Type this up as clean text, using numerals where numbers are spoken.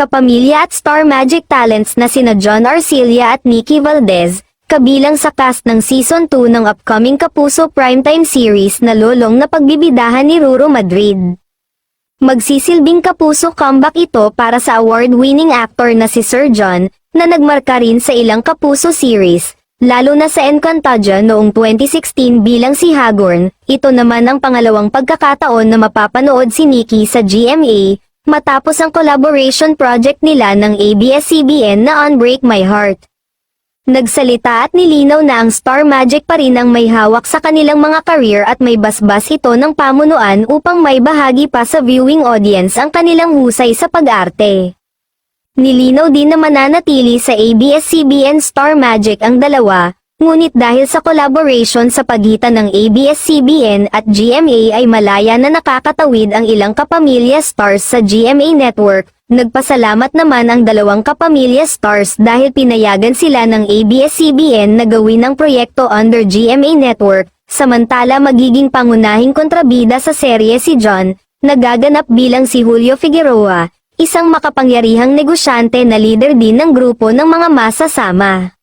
kapamilya at Star Magic talents na sina John Arcilla at Nikki Valdez, kabilang sa cast ng Season 2 ng upcoming Kapuso Primetime series na lolong na pagbibidahan ni Ruro Madrid. Magsisilbing Kapuso comeback ito para sa award-winning actor na si Sir John, na nagmarka rin sa ilang Kapuso series, lalo na sa Encantadia noong 2016 bilang si Hagorn. Ito naman ang pangalawang pagkakataon na mapapanood si Nikki sa GMA, matapos ang collaboration project nila ng ABS-CBN na Unbreak My Heart. Nagsalita at nilinaw na ang Star Magic pa rin ang may hawak sa kanilang mga career at may basbas ito ng pamunuan upang may bahagi pa sa viewing audience ang kanilang husay sa pag-arte. Nilinaw din na mananatili sa ABS-CBN Star Magic ang dalawa, ngunit dahil sa collaboration sa pagitan ng ABS-CBN at GMA ay malaya na nakakatawid ang ilang kapamilya stars sa GMA Network. Nagpasalamat naman ang dalawang kapamilya stars dahil pinayagan sila ng ABS-CBN na gawin ang proyekto under GMA Network, samantala magiging pangunahing kontrabida sa serye si John, nagaganap bilang si Julio Figueroa, isang makapangyarihang negosyante na leader din ng grupo ng mga masasama.